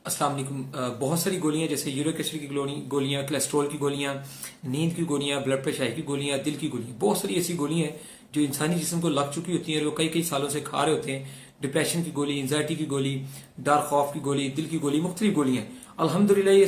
अस्सलाम वालेकुम। बहुत सारी गोलियां जैसे यूरिक एसिड की गोलियां, कोलेस्ट्रॉल की गोलियां, नींद की गोलियां, ब्लड प्रेशर की गोलियां, दिल की गोलियां, बहुत सारी ऐसी गोलियां हैं जो इंसानी जिस्म को लग चुकी होती हैं और वो कई कई सालों से खा रहे होते हैं। डिप्रेशन की गोली, एंजाइटी की गोली, डर खौफ की गोली, दिल की गोली, मुख्तलिफ गोलियां। अल्हम्दुलिल्लाह ये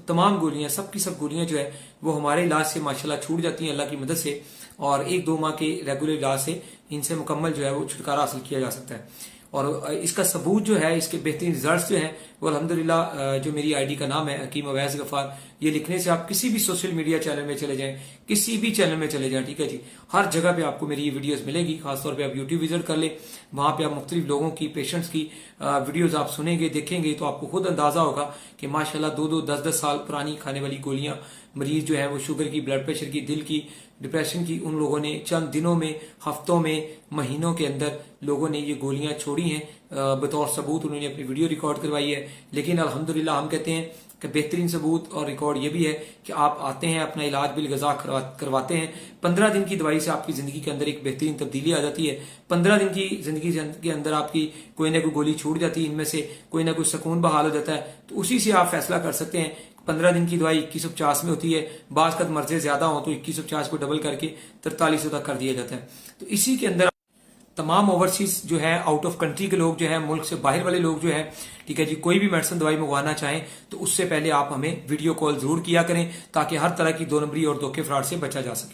तमाम गोलियां, सब की सब गोलियां जो है वो हमारे इलाज से माशाल्लाह छूट जाती हैं अल्लाह की मदद से, और 1-2 माह के रेगुलर इलाज से इनसे मुकम्मल जो है वो छुटकारा हासिल किया जा सकता है। और इसका सबूत जो है, इसके बेहतरीन रिजल्ट्स जो हैं वो अल्हम्दुलिल्लाह, जो मेरी आईडी का नाम है हकीम अवैस गफार, ये लिखने से आप किसी भी सोशल मीडिया चैनल में चले जाएं, किसी भी चैनल में चले जाएं, ठीक है जी, हर जगह पे आपको मेरी ये वीडियोस मिलेगी। खासतौर पे आप यूट्यूब विजिट कर ले, वहां पे आप मुख्तलिफ लोगों की, पेशेंट्स की वीडियोस आप सुनेंगे, देखेंगे तो आपको खुद अंदाजा होगा कि माशाल्लाह 2-2, 10-10 साल पुरानी खाने वाली गोलियां मरीज जो है वो शुगर की, ब्लड प्रेशर की, दिल की, डिप्रेशन की, उन लोगों ने चंद दिनों में, हफ्तों में, महीनों के अंदर लोगों ने ये गोलियां छोड़ी हैं। बतौर सबूत उन्होंने अपनी वीडियो रिकॉर्ड करवाई है। लेकिन अल्हम्दुलिल्लाह हम कहते हैं कि बेहतरीन सबूत और रिकॉर्ड ये भी है कि आप आते हैं, अपना इलाज बिल गजा करवाते हैं, 15 दिन की दवाई से आपकी जिंदगी के अंदर एक बेहतरीन तब्दीली आ जाती है। 15 दिन की जिंदगी के अंदर आपकी कोई ना कोई गोली छूट जाती है, इनमें से कोई ना कोई सुकून बहाल हो जाता है। तो उसी से आप फैसला कर सकते हैं। 15 दिन की दवाई 2150 में होती है, बाज़ का मर्जे ज्यादा हो तो 2150 को डबल करके 4300 तक कर दिया जाता है। तो इसी के अंदर तमाम ओवरसीज जो है, आउट ऑफ कंट्री के लोग जो है, मुल्क से बाहर वाले लोग जो है, ठीक है जी, कोई भी मेडिसिन दवाई मंगवाना चाहें तो उससे पहले आप हमें वीडियो कॉल जरूर किया करें, ताकि हर तरह की 2 नंबरी और धोखे फ्रॉड से बचा जा सके।